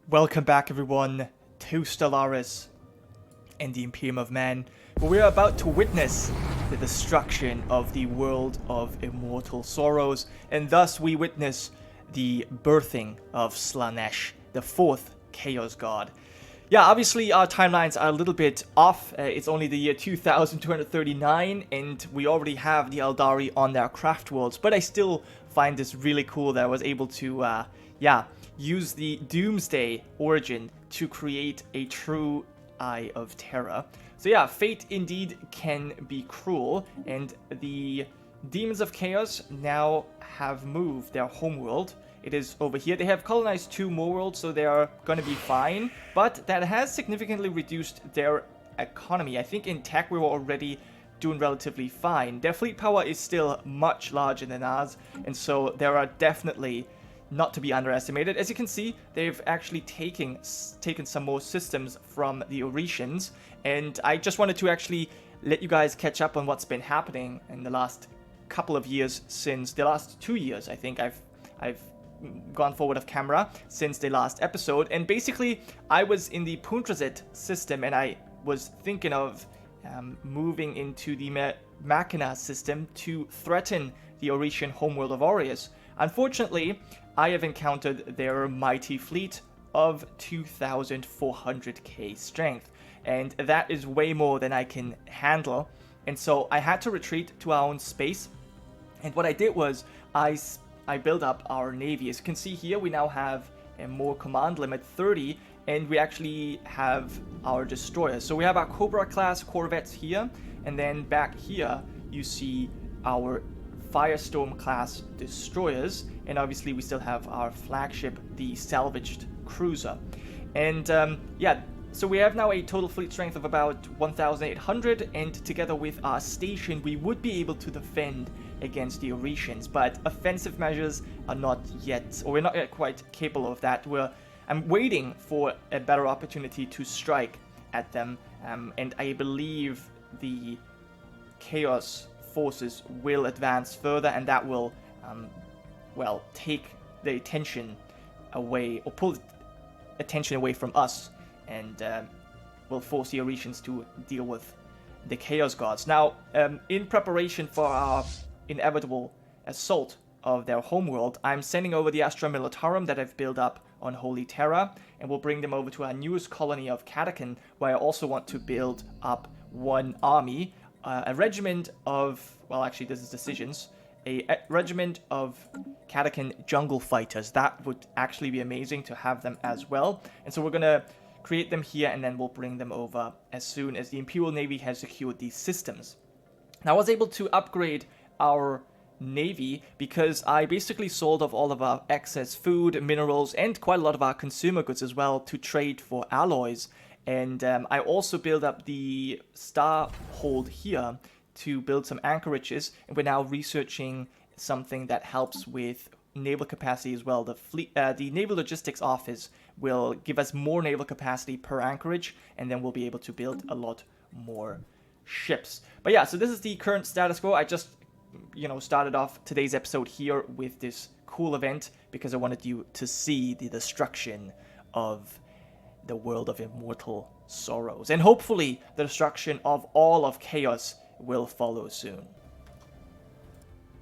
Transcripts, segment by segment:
Welcome back everyone to Stellaris and the Imperium of Man, where we are about to witness the destruction of the world of immortal sorrows, and thus we witness the birthing of Slaanesh, the fourth Chaos God. Yeah, obviously our timelines are a little bit off. It's only the year 2239 and we already have the Eldari on their craft worlds, but I still find this really cool that I was able to, use the Doomsday origin to create a true Eye of Terror. So yeah, fate indeed can be cruel, and the Demons of Chaos now have moved their homeworld. It is over here. They have colonized 2 more worlds, so they are going to be fine, but that has significantly reduced their economy. I think in tech we were already doing relatively fine. Their fleet power is still much larger than ours, and so there are definitely not to be underestimated. As you can see, they've actually taken some more systems from the Auretians, and I just wanted to actually let you guys catch up on what's been happening in the last couple of years, since the last 2 years. I think I've gone forward of camera since the last episode, and basically I was in the Puntrazet system and I was thinking of moving into the Machina system to threaten the Auretian homeworld of Aureus. Unfortunately, I have encountered their mighty fleet of 2,400k strength, and that is way more than I can handle, and so I had to retreat to our own space. And what I did was I built up our navy. As you can see here, we now have a more command limit, 30, and we actually have our destroyers. So we have our Cobra class corvettes here, and then back here you see our Firestorm class destroyers, and obviously we still have our flagship, the salvaged cruiser. And so we have now a total fleet strength of about 1,800, and together with our station we would be able to defend against the Auretians, but offensive measures are not yet, or we're not yet quite capable of that. I'm waiting for a better opportunity to strike at them, and I believe the Chaos forces will advance further, and that will take the attention away, or pull attention away from us, and will force the Auretians to deal with the Chaos Gods. Now, in preparation for our inevitable assault of their homeworld, I'm sending over the Astra Militarum that I've built up on Holy Terra, and we'll bring them over to our newest colony of Catachan, where I also want to build up one army, a regiment of, well, actually this is decisions, a regiment of Catachan jungle fighters. That would actually be amazing to have them as well. And so we're going to create them here, and then we'll bring them over as soon as the Imperial Navy has secured these systems. Now, I was able to upgrade our navy because I basically sold off all of our excess food, minerals, and quite a lot of our consumer goods as well to trade for alloys. And I also built up the star hold here to build some anchorages, and we're now researching something that helps with naval capacity as well. The Naval Logistics Office will give us more naval capacity per anchorage, and then we'll be able to build a lot more ships. But yeah, so this is the current status quo. I just, started off today's episode here with this cool event because I wanted you to see the destruction of the world of immortal sorrows, and hopefully the destruction of all of Chaos will follow soon.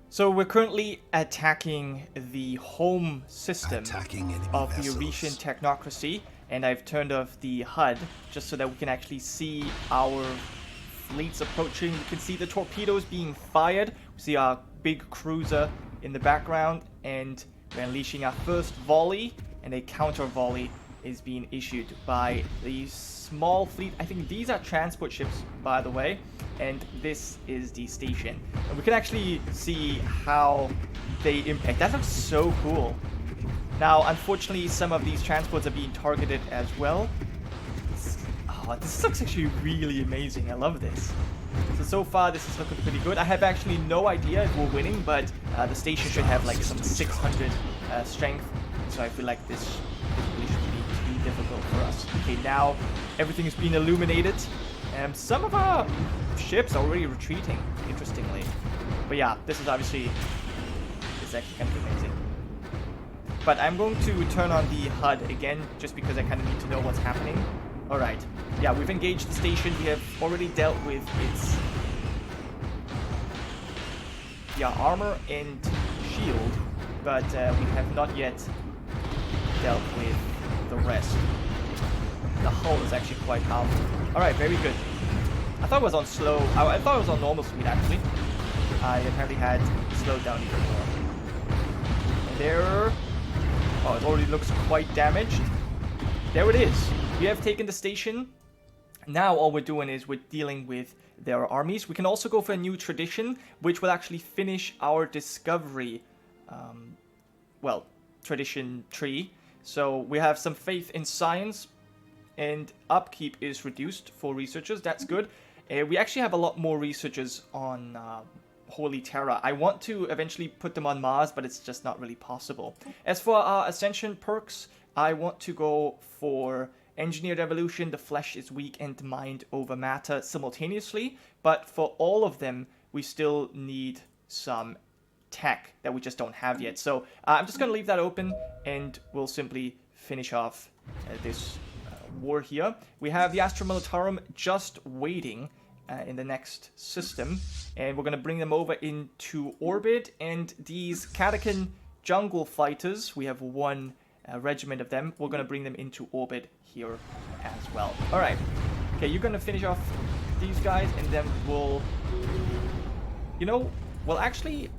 So we're currently attacking the home system of the Auretian Technocracy, and I've turned off the HUD just so that we can actually see our fleets approaching. You can see the torpedoes being fired. We see our big cruiser in the background, and we're unleashing our first volley, and a counter volley is being issued by the small fleet. I think these are transport ships, by the way, and this is the station. And we can actually see how they impact. That looks so cool. Now, unfortunately, some of these transports are being targeted as well. This looks actually really amazing. I love this. So far, this is looking pretty good. I have actually no idea if we're winning, but the station should have like some 600 strength, so I feel like this really shouldn't be too difficult for us. Okay, now everything is being illuminated, and some of our ships are already retreating, interestingly. But yeah, this is actually going to be amazing. But I'm going to turn on the HUD again, just because I kind of need to know what's happening. Alright. Yeah, we've engaged the station. We have already dealt with its... yeah, armor and shield. But we have not yet dealt with the rest. The hull is actually quite powerful. Alright, very good. I thought it was on slow. I thought it was on normal speed, actually. I apparently had slowed down even more. And there... oh, it already looks quite damaged. There it is. We have taken the station. Now all we're doing is we're dealing with their armies. We can also go for a new tradition, which will actually finish our discovery, well, tradition tree. So we have some faith in science, and upkeep is reduced for researchers. That's good. We actually have a lot more researchers on Holy Terra. I want to eventually put them on Mars, but it's just not really possible. As for our Ascension perks, I want to go for Engineered Evolution, the flesh is weak, and mind over matter simultaneously. But for all of them, we still need some tech that we just don't have yet. So I'm just going to leave that open, and we'll simply finish off this war here. We have the Astra Militarum just waiting in the next system, and we're going to bring them over into orbit. And these Catachan jungle fighters, we have one regiment of them. We're going to bring them into orbit here as well. All right. Okay, you're going to finish off these guys, and then we'll... you know, we'll actually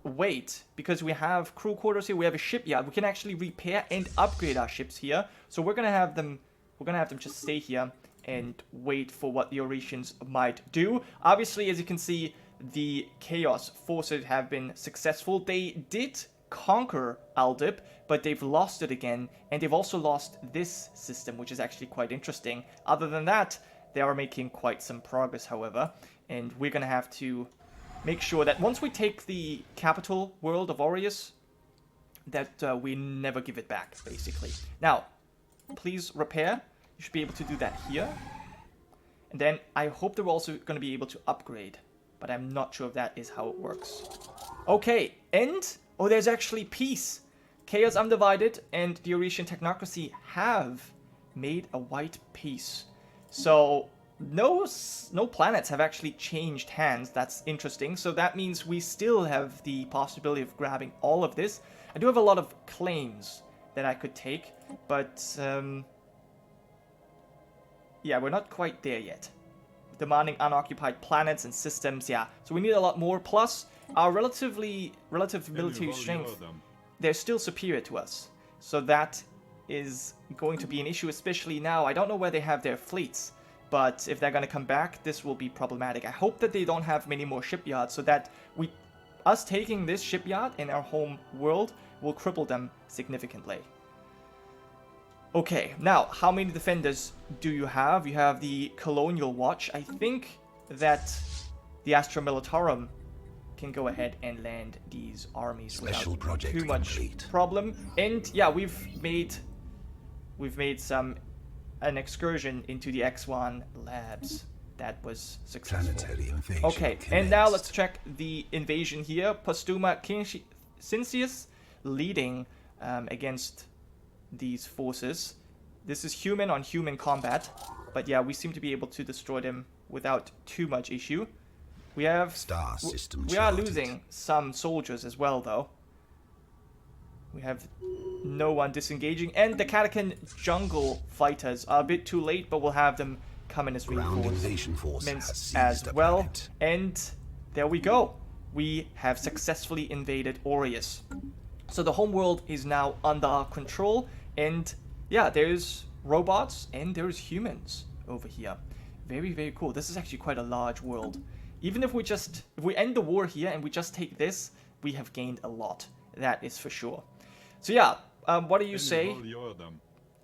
wait, because we have crew quarters here. We have a shipyard. We can actually repair and upgrade our ships here. So we're going to have them... we're going to have them just stay here and wait for what the Auretians might do. Obviously, as you can see, the Chaos forces have been successful. They did conquer Aldib, but they've lost it again, and they've also lost this system, which is actually quite interesting. Other than that, they are making quite some progress, however, and we're going to have to make sure that once we take the capital world of Aureus, that we never give it back, basically. Now, please repair. You should be able to do that here. And then I hope they're also going to be able to upgrade, but I'm not sure if that is how it works. Okay, and... oh, there's actually peace. Chaos Undivided and the Auretian Technocracy have made a white peace. So no planets have actually changed hands. That's interesting. So that means we still have the possibility of grabbing all of this. I do have a lot of claims that I could take, but yeah, we're not quite there yet. Demanding unoccupied planets and systems, yeah. So we need a lot more. Plus, our relative military strength, they're still superior to us. So that is going to be an issue, especially now. I don't know where they have their fleets, but if they're going to come back, this will be problematic. I hope that they don't have many more shipyards, so that us taking this shipyard in our home world will cripple them significantly. Okay, now, how many defenders do you have? You have the Colonial Watch. I think that the Astra Militarum can go ahead and land these armies without too much problem. And yeah, we've made an excursion into the X1 labs. That was successful. Okay, and now let's check the invasion here. Postuma Cincius leading against these forces. This is human on human combat, but yeah, we seem to be able to destroy them without too much issue. We are losing some soldiers as well, though. We have no one disengaging, and the Catachan jungle fighters are a bit too late, but we'll have them come in as reinforcements as well. And there we go. We have successfully invaded Aureus. So the homeworld is now under our control, and yeah, there's robots and there's humans over here. Very, very cool. This is actually quite a large world. Even if we end the war here and we just take this, we have gained a lot. That is for sure. So yeah, what do you say?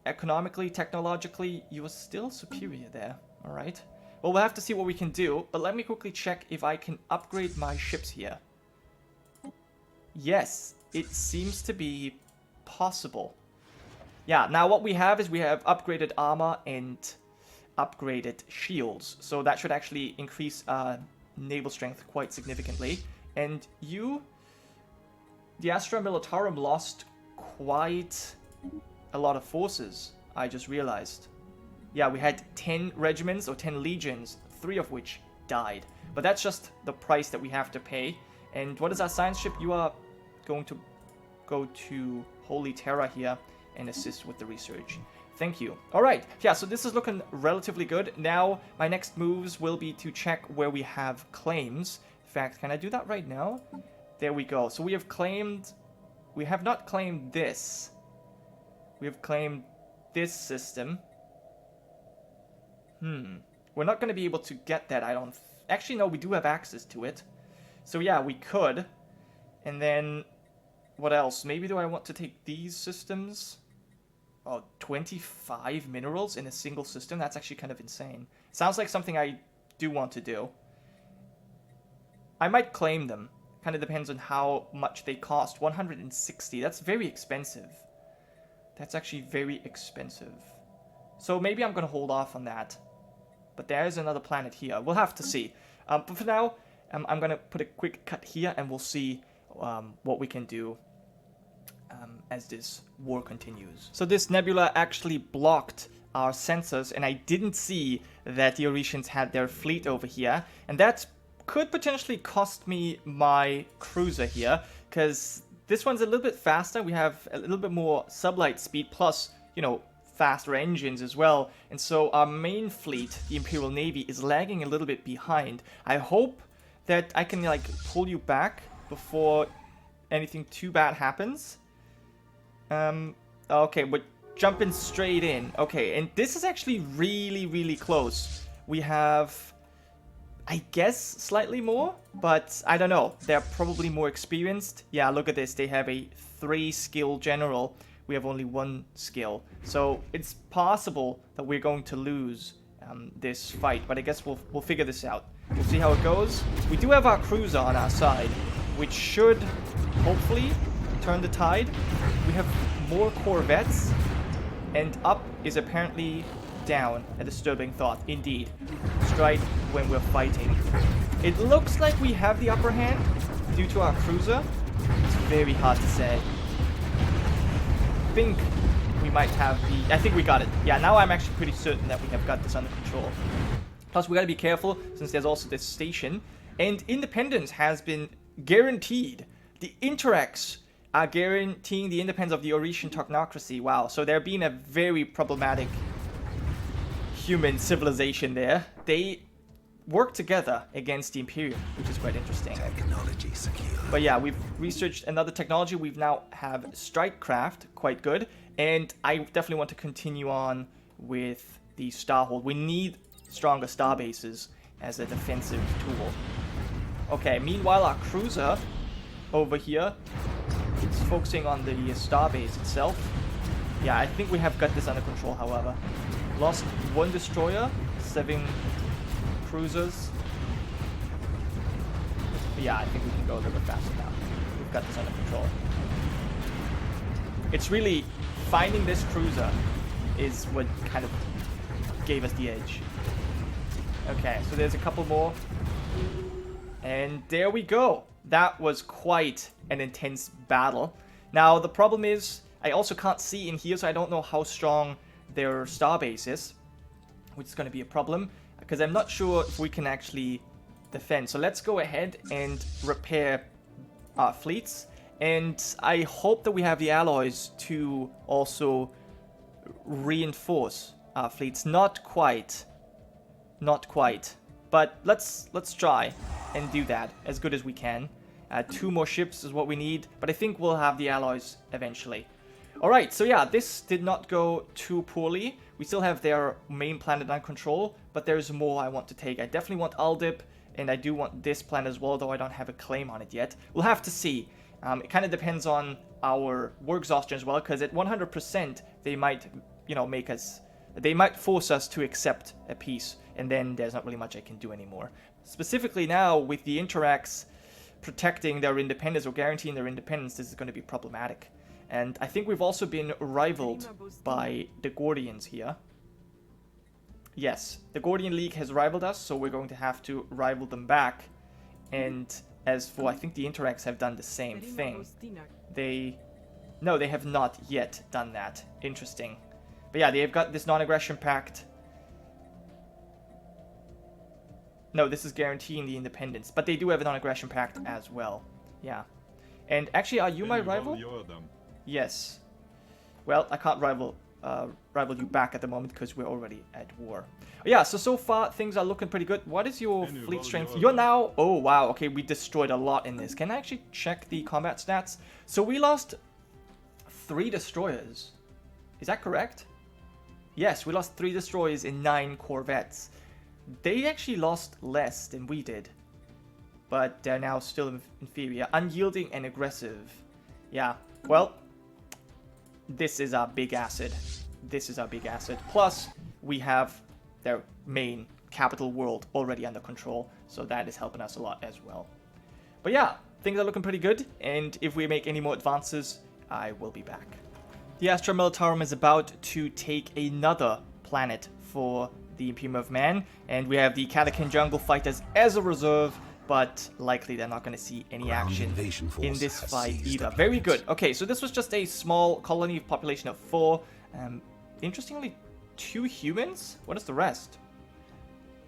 Economically, technologically, you are still superior there. All right. Well, we'll have to see what we can do, but let me quickly check if I can upgrade my ships here. Yes, it seems to be possible. Yeah, now what we have is we have upgraded armor and upgraded shields. So that should actually increase naval strength quite significantly. And the Astra Militarum lost quite a lot of forces, I just realized. Yeah, we had 10 regiments or 10 legions, 3 of which died. But that's just the price that we have to pay. And what is our science ship? You are going to go to Holy Terra here and assist with the research. Thank you. Alright, yeah, so this is looking relatively good. Now, my next moves will be to check where we have claims. In fact, can I do that right now? There we go. So we have claimed... We have not claimed this. We have claimed this system. We're not going to be able to get that, I don't... Actually, no, we do have access to it. So yeah, we could. And then... What else? Maybe do I want to take these systems? Oh, 25 minerals in a single system? That's actually kind of insane. Sounds like something I do want to do. I might claim them. Kind of depends on how much they cost. 160. That's very expensive. That's actually very expensive. So maybe I'm going to hold off on that. But there is another planet here. We'll have to see. But for now, I'm going to put a quick cut here and we'll see what we can do as this war continues. So this nebula actually blocked our sensors, and I didn't see that the Auretians had their fleet over here, and that could potentially cost me my cruiser here, because this one's a little bit faster. We have a little bit more sublight speed, plus, you know, faster engines as well, and so our main fleet, the Imperial Navy, is lagging a little bit behind. I hope that I can, like, pull you back before anything too bad happens. Okay, we're jumping straight in. Okay, and this is actually really, really close. We have, I guess, slightly more, but I don't know. They're probably more experienced. Yeah, look at this. They have a 3-skill general. We have only 1 skill. So it's possible that we're going to lose this fight, but I guess we'll figure this out. We'll see how it goes. We do have our cruiser on our side, which should hopefully turn the tide. We have more corvettes, and up is apparently down. A disturbing thought, indeed. Strike when we're fighting. It looks like we have the upper hand due to our cruiser. It's very hard to say. I think we might have the... I think we got it. Yeah, now I'm actually pretty certain that we have got this under control. Plus, we gotta be careful, since there's also this station. And independence has been guaranteed. The Interacts are guaranteeing the independence of the Auretian Technocracy. Wow, so they're being a very problematic human civilization there. They work together against the Imperium, which is quite interesting. Technology secure. But yeah, we've researched another technology. We've now have Strikecraft, quite good. And I definitely want to continue on with the Starhold. We need stronger star bases as a defensive tool. Okay, meanwhile our cruiser over here, it's focusing on the starbase itself. Yeah, I think we have got this under control, however. Lost 1 destroyer, 7 cruisers. But yeah, I think we can go a little bit faster now. We've got this under control. It's really finding this cruiser is what kind of gave us the edge. Okay, so there's a couple more. And there we go. That was quite an intense battle. Now, the problem is, I also can't see in here, so I don't know how strong their starbase is, which is going to be a problem, because I'm not sure if we can actually defend. So let's go ahead and repair our fleets, and I hope that we have the alloys to also reinforce our fleets. Not quite, but let's try and do that as good as we can. 2 more ships is what we need, but I think we'll have the alloys eventually. Alright, so yeah, this did not go too poorly. We still have their main planet under control, but there's more I want to take. I definitely want Aldip, and I do want this planet as well, though I don't have a claim on it yet. We'll have to see. It kind of depends on our war exhaustion as well, because at 100% they might, you know, make us... They might force us to accept a peace, and then there's not really much I can do anymore. Specifically now, with the Interacts protecting their independence or guaranteeing their independence, this is going to be problematic. And I think we've also been rivaled by the Gordians here. Yes, the Gordian League has rivaled us, so we're going to have to rival them back. And as for, I think the Interacts have done the same thing. They No, they have not yet done that. Interesting. But yeah, they've got this non-aggression pact. No, this is guaranteeing the independence. But they do have a non-aggression pact as well. Yeah. And actually, are you my rival? Yes. Well, I can't rival you back at the moment because we're already at war. Yeah, so far things are looking pretty good. What is your fleet strength? You're now... Oh, wow. Okay, we destroyed a lot in this. Can I actually check the combat stats? So we lost 3 destroyers. Is that correct? Yes, we lost 3 destroyers and 9 corvettes. They actually lost less than we did. But they're now still inferior. Unyielding and aggressive. Yeah, well... This is our big asset. This is our big asset. Plus, we have their main capital world already under control. So that is helping us a lot as well. But yeah, things are looking pretty good. And if we make any more advances, I will be back. The Astra Militarum is about to take another planet for the Imperium of Man. And we have the Catakin Jungle Fighters as a reserve. But likely they're not going to see any action in this fight either. Very good. Okay, so this was just a small colony of population of 4. Interestingly, 2 humans? What is the rest?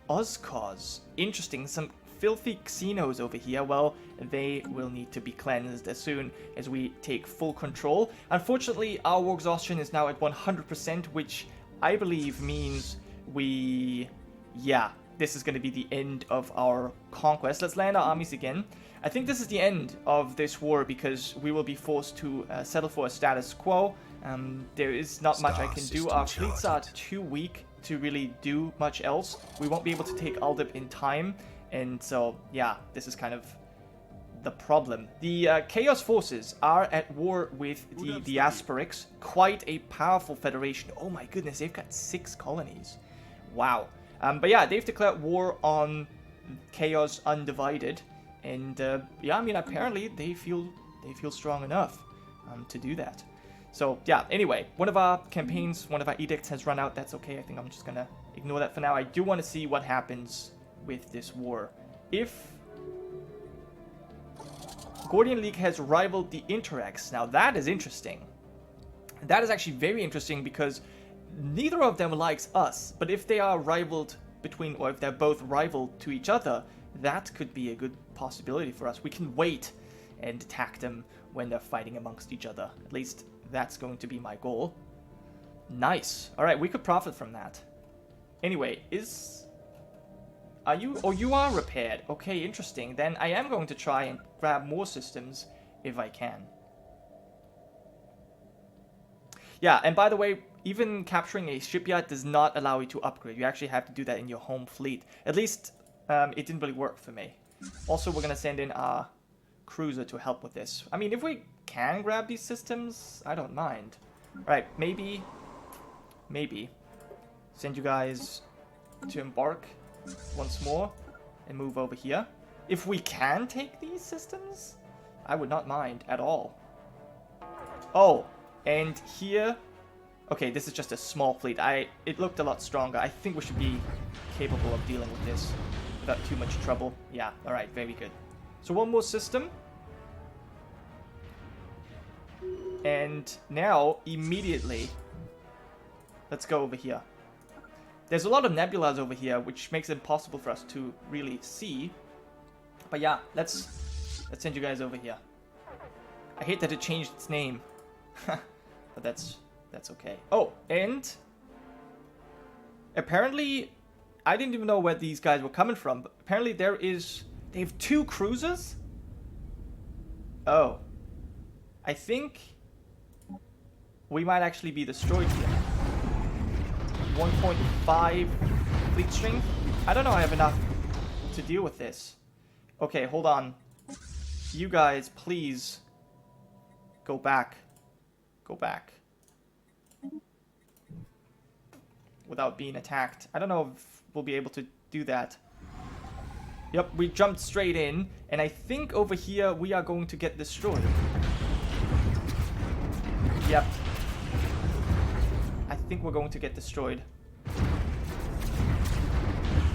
Ozcos. Interesting. Some filthy Xenos over here. Well, they will need to be cleansed as soon as we take full control. Unfortunately, our war exhaustion is now at 100%, which I believe means we... Yeah. This is going to be the end of our conquest. Let's land our armies again. I think this is the end of this war because we will be forced to settle for a status quo. There is not much I can do. Our fleets are too weak to really do much else. We won't be able to take Aldab in time. And so, yeah, this is kind of the problem. The Chaos Forces are at war with the Asperix. Quite a powerful federation. Oh my goodness, they've got 6 colonies. Wow. But yeah, they've declared war on Chaos Undivided, and yeah, I mean, apparently they feel strong enough to do that. So yeah, anyway, one of our campaigns, one of our edicts has run out. That's okay. I think I'm just gonna ignore that for now. I do want to see what happens with this war. If Gordian League has rivaled the Interrex, now that is interesting. That is actually very interesting because neither of them likes us, but if they are rivaled between, or if they're both rival to each other, that could be a good possibility for us. We can wait and attack them when they're fighting amongst each other. At least that's going to be my goal. Nice. Alright, we could profit from that. Anyway, are you... Oh, you are repaired. Okay, interesting. Then I am going to try and grab more systems if I can. Yeah, and by the way, even capturing a shipyard does not allow you to upgrade. You actually have to do that in your home fleet. At least, it didn't really work for me. Also, we're going to send in our cruiser to help with this. I mean, if we can grab these systems, I don't mind. Alright, maybe send you guys to embark once more and move over here. If we can take these systems, I would not mind at all. Oh, and here... Okay, this is just a small fleet. It looked a lot stronger. I think we should be capable of dealing with this without too much trouble. Yeah, alright, very good. So one more system. And now, immediately, let's go over here. There's a lot of nebulas over here, which makes it impossible for us to really see. But yeah, let's send you guys over here. I hate that it changed its name. But that's okay. Oh, and apparently, I didn't even know where these guys were coming from, but apparently they have 2 cruisers? Oh. I think we might actually be destroyed here. 1.5 fleet strength? I don't know I have enough to deal with this. Okay, hold on. You guys, please go back. Go back. Without being attacked. I don't know if we'll be able to do that. Yep, we jumped straight in, and I think over here we are going to get destroyed. Yep. I think we're going to get destroyed.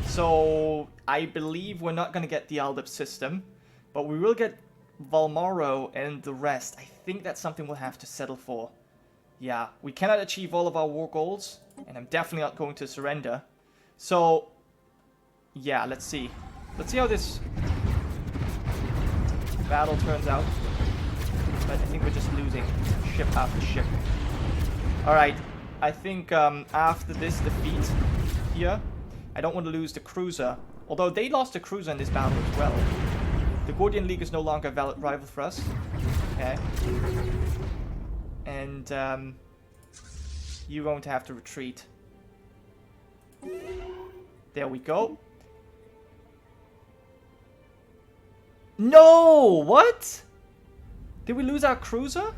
So, I believe we're not going to get the Aldab system, but we will get Valmaro and the rest, I think that's something we'll have to settle for. Yeah, we cannot achieve all of our war goals, and I'm definitely not going to surrender. So, yeah, let's see. Let's see how this battle turns out. But I think we're just losing ship after ship. Alright, I think after this defeat here, I don't want to lose the cruiser. Although they lost the cruiser in this battle as well. The Gordian League is no longer a valid rival for us. Okay. And you're going to have to retreat. There we go. No! What? Did we lose our cruiser?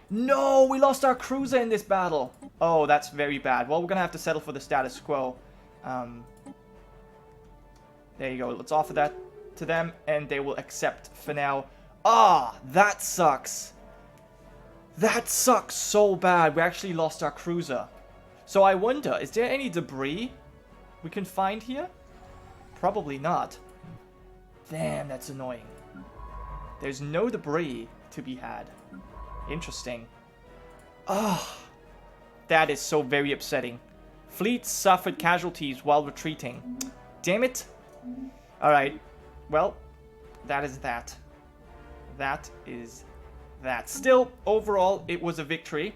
No, we lost our cruiser in this battle. Oh, that's very bad. Well, we're gonna have to settle for the status quo. There you go. Let's offer that to them, and they will accept for now. Ah, that sucks. That sucks so bad. We actually lost our cruiser. So I wonder, is there any debris we can find here? Probably not. Damn, that's annoying. There's no debris to be had. Interesting. Ah, that is so very upsetting. Fleet suffered casualties while retreating. Damn it. Alright. Well, that is that. That is that. Still, overall, it was a victory.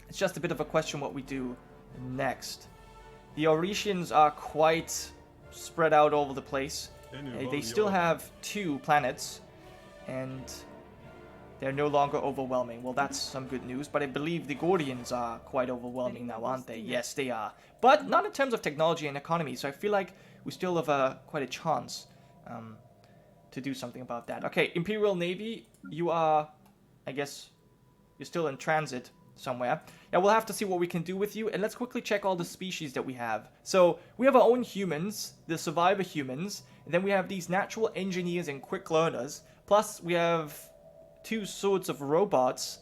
It's just a bit of a question what we do next. The Auretians are quite spread out all over the place. They still have 2 planets, and they're no longer overwhelming. Well, that's some good news, but I believe the Gordians are quite overwhelming now, aren't they? Yes, they are. But not in terms of technology and economy, so I feel like we still have quite a chance to do something about that. Okay, Imperial Navy, you are, I guess, you're still in transit somewhere. Yeah, we'll have to see what we can do with you, and let's quickly check all the species that we have. So, we have our own humans, the survivor humans, and then we have these natural engineers and quick learners, plus we have 2 sorts of robots,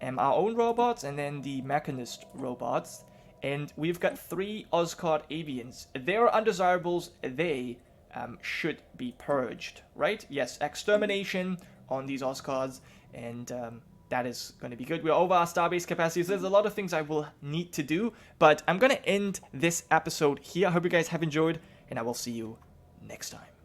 our own robots and then the mechanist robots, and we've got 3 Oscard avians. They are undesirables. They should be purged, right? Yes, extermination on these Oscards, and that is going to be good. We're over our starbase capacity, so there's a lot of things I will need to do, but I'm going to end this episode here. I hope you guys have enjoyed, and I will see you next time.